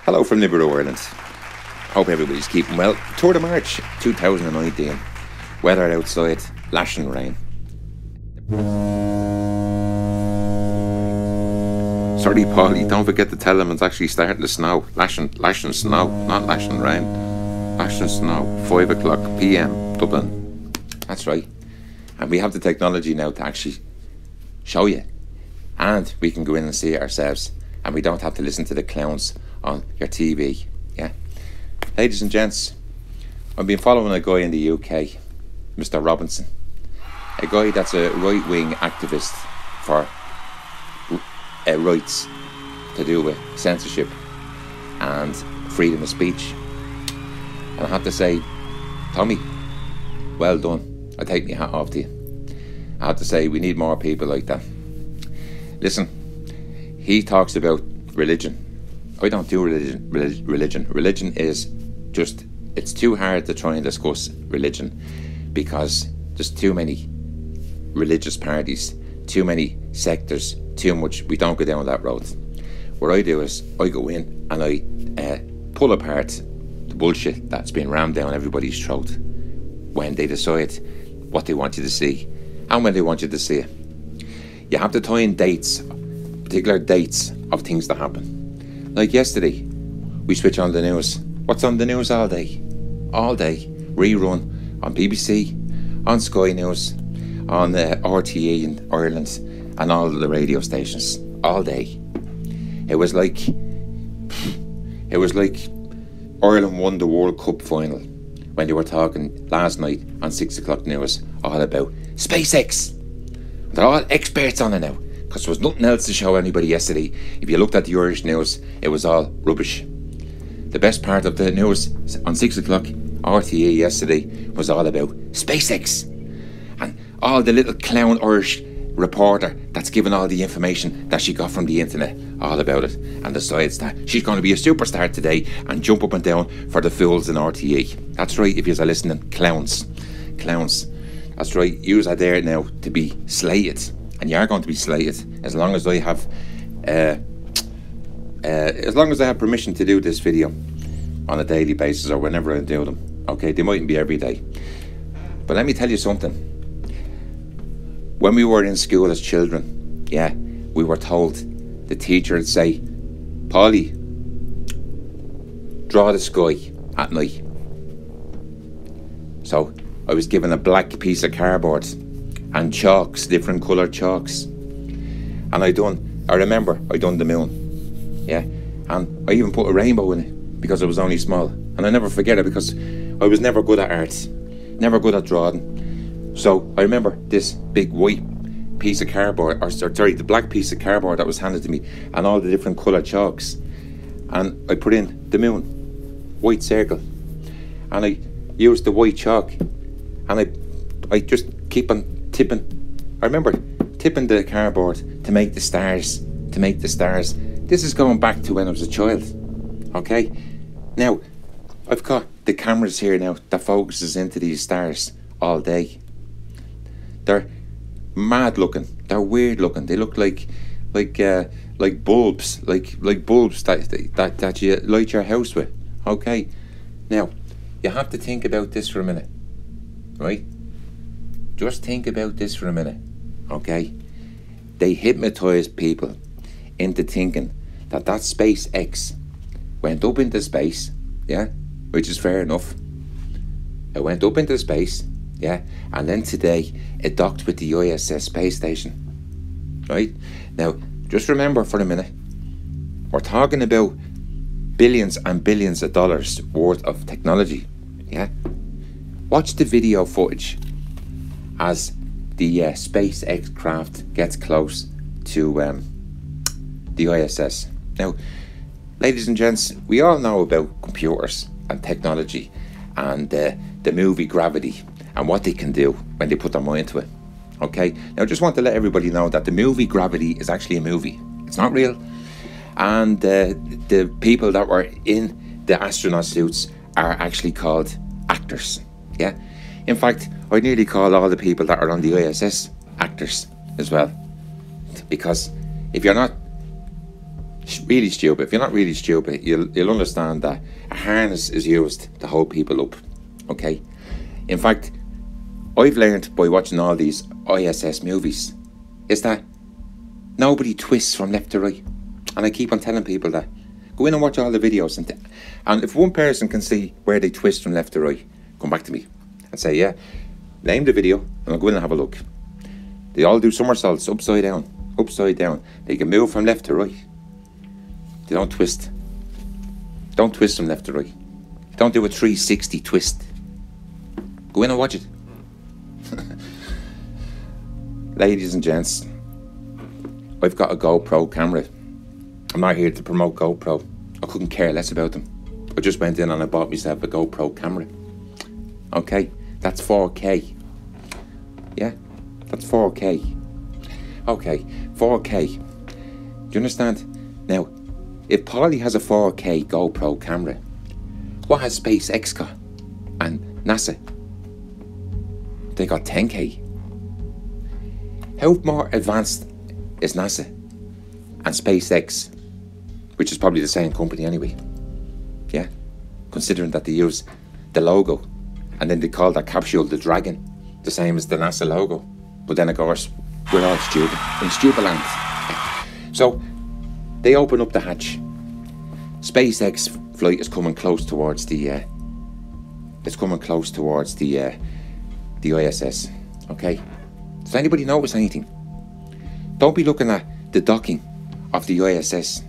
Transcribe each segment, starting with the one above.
Hello from Liberal Ireland. Hope everybody's keeping well. 3rd of March 2019. Weather outside, lashing rain. Sorry, Paulie, don't forget to tell them it's actually starting to snow. Lashing snow, not lashing rain. Lashing snow, 5 o'clock PM, Dublin. That's right. And we have the technology now to actually show you. And we can go in and see it ourselves. And we don't have to listen to the clowns on your TV. Yeah. Ladies and gents, I've been following a guy in the UK, Mr. Robinson. A guy that's a right-wing activist for rights to do with censorship and freedom of speech. And I have to say, Tommy, well done. I take my hat off to you. I have to say, we need more people like that. Listen, he talks about religion. I don't do religion. Religion is just, it's too hard to try and discuss religion because there's too many religious parties, too many sectors, too much. We don't go down that road. What I do is I go in and I pull apart the bullshit that's been rammed down everybody's throat when they decide what they want you to see and when they want you to see it. You have to tie in dates, particular dates of things that happen. Like yesterday, we switch on the news. What's on the news all day? All day. Rerun on BBC, on Sky News, on RTE in Ireland, and all the radio stations. All day. It was like Ireland won the World Cup final when they were talking last night on 6 o'clock news all about SpaceX. They're all experts on it now, because there was nothing else to show anybody yesterday. If you looked at the Irish news, it was all rubbish. The best part of the news on 6 o'clock, RTE yesterday, was all about SpaceX. And all the little clown Irish reporter that's given all the information that she got from the internet, all about it, and decides that she's going to be a superstar today and jump up and down for the fools in RTE. That's right, if you're listening, clowns. That's right, yous are there now to be slated. And you are going to be slated as long as I have permission to do this video on a daily basis or whenever I do them. Okay, they mightn't be every day. But let me tell you something. When we were in school as children, yeah, we were told, the teacher would say, Paulie, draw the sky at night. So I was given a black piece of cardboard and chalks, different coloured chalks. And I remember I done the moon. Yeah. And I even put a rainbow in it because it was only small. And I never forget it because I was never good at art, never good at drawing. So I remember this big white piece of cardboard, the black piece of cardboard that was handed to me and all the different coloured chalks. And I put in the moon, white circle. And I used the white chalk and I just keep on tipping. I remember tipping the cardboard to make the stars. This is going back to when I was a child. Okay? Now, I've got the cameras here now that focuses into these stars all day. They're mad looking. They're weird looking. They look like bulbs, like bulbs that you light your house with. Okay? Now, you have to think about this for a minute. Right? Just think about this for a minute, okay? They hypnotise people into thinking that SpaceX went up into space, yeah, which is fair enough. It went up into space, yeah, and then today it docked with the ISS space station, right? Now, just remember for a minute, we're talking about billions and billions of dollars worth of technology, yeah? Watch the video footage as the SpaceX craft gets close to the ISS. Now, ladies and gents, we all know about computers and technology and the movie Gravity and what they can do when they put their mind to it. Okay? Now, I just want to let everybody know that the movie Gravity is actually a movie. It's not real. And the people that were in the astronaut suits are actually called actors. Yeah? In fact, I nearly call all the people that are on the ISS actors as well. Because if you're not really stupid. If you're not really stupid, you'll understand that a harness is used to hold people up. Okay. In fact, I've learned by watching all these ISS movies is that nobody twists from left to right. And I keep on telling people that. Go in and watch all the videos. And if one person can see where they twist from left to right, come back to me and say, yeah, name the video, and I'll go in and have a look. They all do somersaults upside down, upside down. They can move from left to right. They don't twist. Don't twist from left to right. Don't do a 360 twist. Go in and watch it. Ladies and gents, I've got a GoPro camera. I'm not here to promote GoPro. I couldn't care less about them. I just went in and I bought myself a GoPro camera. Okay, that's 4K. Yeah, that's 4K. Okay, 4K. Do you understand? Now, if Paulie has a 4K GoPro camera, what has SpaceX got? And NASA? They got 10K. How more advanced is NASA and SpaceX, which is probably the same company anyway? Yeah, considering that they use the logo and then they call that capsule the Dragon, the same as the NASA logo. But then of course, we're all stupid in stupid land. So they open up the hatch. SpaceX flight is coming close towards the the ISS. Okay, does anybody notice anything? Don't be looking at the docking of the ISS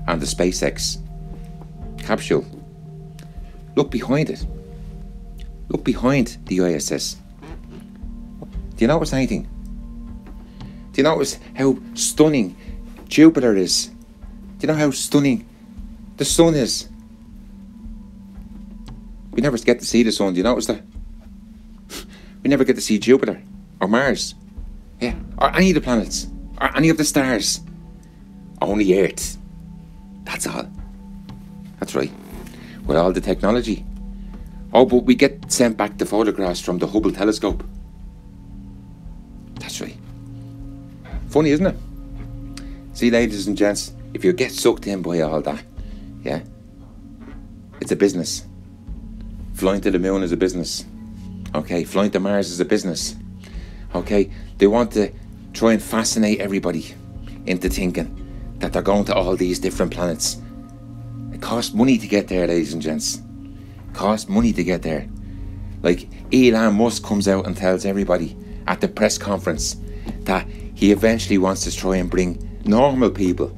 and the SpaceX capsule. Look behind it. Look behind the ISS. Do you notice anything? Do you notice how stunning Jupiter is? Do you know how stunning the sun is? We never get to see the sun, do you notice that? We never get to see Jupiter or Mars. Yeah, or any of the planets or any of the stars. Only Earth. That's all. That's right. With all the technology. Oh, but we get sent back the photographs from the Hubble telescope. That's right. Funny, isn't it? See, ladies and gents, if you get sucked in by all that, yeah, it's a business. Flying to the moon is a business. Okay, flying to Mars is a business. Okay, they want to try and fascinate everybody into thinking that they're going to all these different planets. It costs money to get there, ladies and gents. It costs money to get there. Like Elon Musk comes out and tells everybody at the press conference that he eventually wants to try and bring normal people,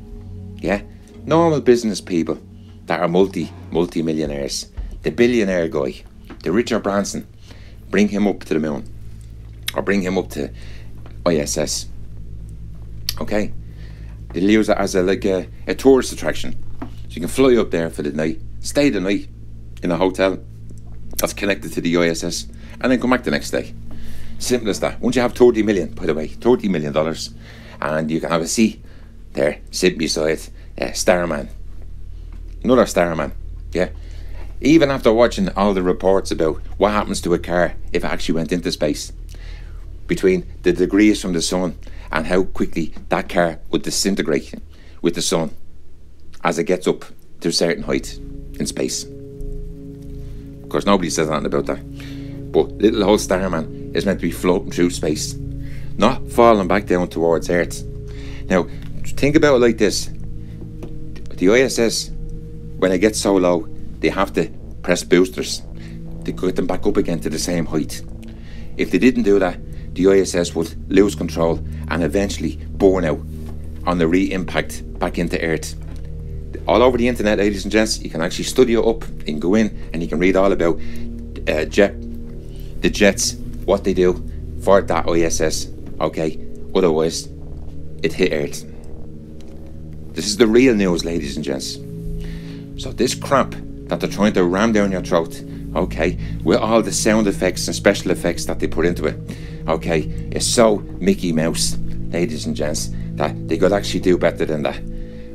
yeah, normal business people that are multi-millionaires. The billionaire guy, the Richard Branson, bring him up to the moon or bring him up to ISS. Okay, they'll use it as a tourist attraction. So you can fly up there for the night, stay the night in a hotel that's connected to the ISS, and then come back the next day. Simple as that. Once you have 30 million, by the way, $30 million, and you can have a seat there, sit beside Starman, another Starman, yeah. Even after watching all the reports about what happens to a car if it actually went into space, between the degrees from the sun and how quickly that car would disintegrate with the sun as it gets up to a certain height in space. Of course, nobody says anything about that. But little old Starman is meant to be floating through space, not falling back down towards Earth. Now, think about it like this. The ISS, when it gets so low, they have to press boosters to get them back up again to the same height. If they didn't do that, the ISS would lose control and eventually burn out on the re-impact back into Earth. All over the internet, ladies and gents, you can actually study it up. You can go in and you can read all about the jets, what they do for that ISS. Okay, otherwise it hit Earth. This is the real news, ladies and gents. So this crap that they're trying to ram down your throat, okay, with all the sound effects and special effects that they put into it, okay, is so Mickey Mouse, ladies and gents, that they could actually do better than that.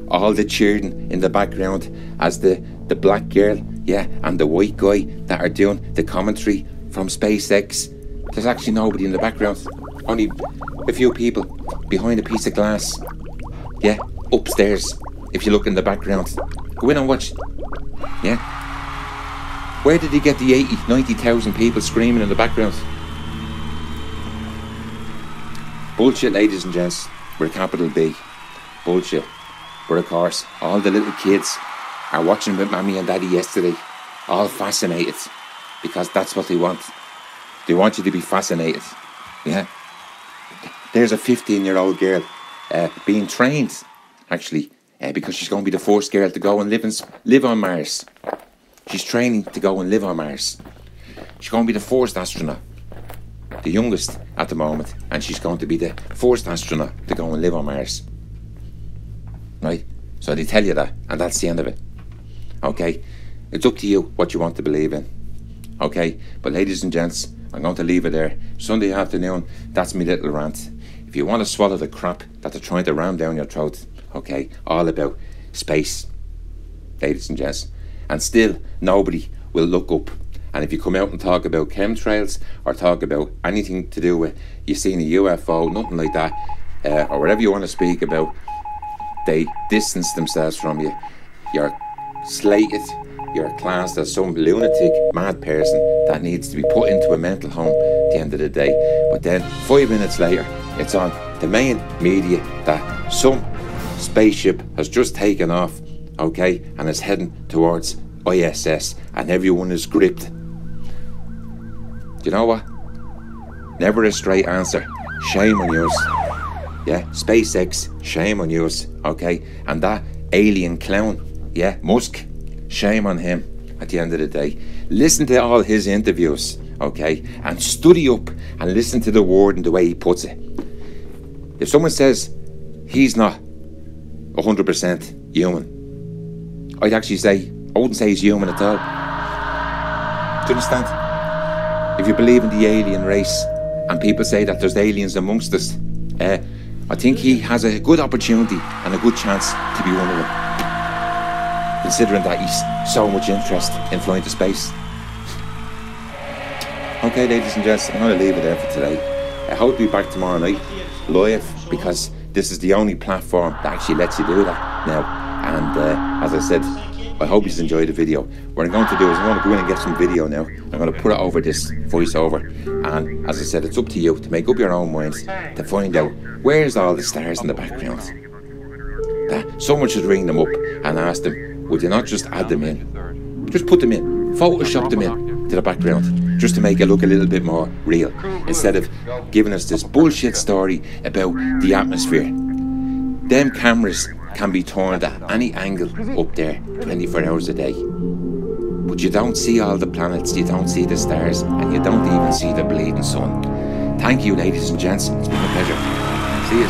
All the cheering in the background as the black girl, yeah, and the white guy that are doing the commentary from SpaceX. There's actually nobody in the background. Only a few people behind a piece of glass. Yeah, upstairs. if you look in the background. Go in and watch. Yeah. Where did he get the 80, 90,000 people screaming in the background? Bullshit, ladies and gents, with a capital B. Bullshit. But of course, all the little kids are watching with Mammy and Daddy yesterday, all fascinated, because that's what they want. They want you to be fascinated. Yeah. There's a 15-year-old girl being trained, actually, because she's going to be the first girl to go and live on Mars. She's training to go and live on Mars. She's going to be the first astronaut, the youngest at the moment, and she's going to be the first astronaut to go and live on Mars. Right? So they tell you that, and that's the end of it. Okay? It's up to you what you want to believe in. Okay? But ladies and gents, I'm going to leave it there. Sunday afternoon, that's my little rant. If you want to swallow the crap that they're trying to ram down your throat, okay, all about space, ladies and gents, and still nobody will look up. And if you come out and talk about chemtrails or talk about anything to do with you seeing a UFO, nothing like that, or whatever you want to speak about, they distance themselves from you. You're slated, you're classed as some lunatic, mad person that needs to be put into a mental home at the end of the day. But then 5 minutes later, it's on the main media that some spaceship has just taken off, okay, and is heading towards ISS, and everyone is gripped. Do you know what? Never a straight answer. Shame on yours. Yeah, SpaceX, shame on yours, okay? And that alien clown, yeah, Musk, shame on him at the end of the day. Listen to all his interviews, okay? And study up and listen to the word and the way he puts it. If someone says he's not 100% human, I'd actually say, I wouldn't say he's human at all. Do you understand? If you believe in the alien race and people say that there's aliens amongst us, I think he has a good opportunity and a good chance to be one of them, considering that he's so much interest in flying to space. Okay, ladies and gents, I'm going to leave it there for today. I hope to be back tomorrow night, live, because this is the only platform that actually lets you do that now. And as I said, I hope you enjoyed the video. What I'm going to do is I'm going to go in and get some video now. I'm going to put it over this voiceover. And as I said, it's up to you to make up your own minds to find out where's all the stars in the background. That someone should ring them up and ask them, would you not just add them in? Just put them in. Photoshop them in to the background, just to make it look a little bit more real, instead of giving us this bullshit story about the atmosphere. Them cameras can be turned at any angle up there 24 hours a day, but you don't see all the planets, you don't see the stars, and you don't even see the bleeding sun. Thank you, ladies and gents, it's been a pleasure. See you.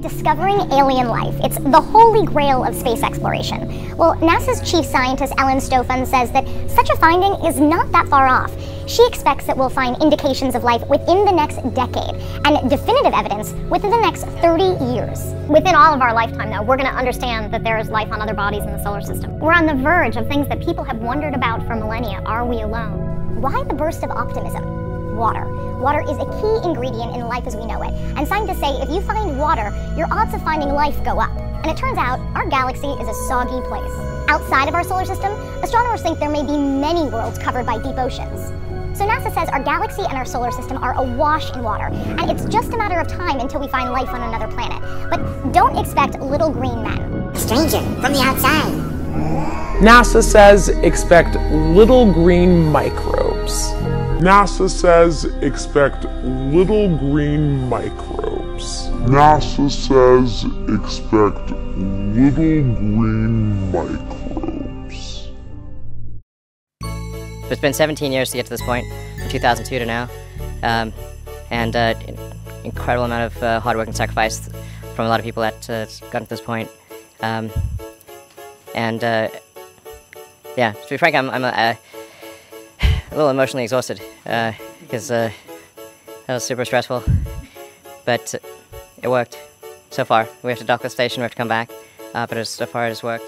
Discovering alien life. It's the holy grail of space exploration. Well, NASA's chief scientist Ellen Stofan says that such a finding is not that far off. She expects that we'll find indications of life within the next decade, and definitive evidence within the next 30 years. Within all of our lifetime, though, we're going to understand that there is life on other bodies in the solar system. We're on the verge of things that people have wondered about for millennia. Are we alone? Why the burst of optimism? Water. Water is a key ingredient in life as we know it, and scientists say if you find water, your odds of finding life go up. And it turns out, our galaxy is a soggy place. Outside of our solar system, astronomers think there may be many worlds covered by deep oceans. So NASA says our galaxy and our solar system are awash in water, and it's just a matter of time until we find life on another planet. But don't expect little green men. A stranger from the outside. NASA says expect little green microbes. NASA says expect little green microbes. NASA says expect little green microbes. It's been 17 years to get to this point, from 2002 to now, and incredible amount of hard work and sacrifice from a lot of people that got to this point. Yeah, to be frank, I'm a little emotionally exhausted because that was super stressful, but it worked so far. We have to dock the station, we have to come back, but so far it has worked.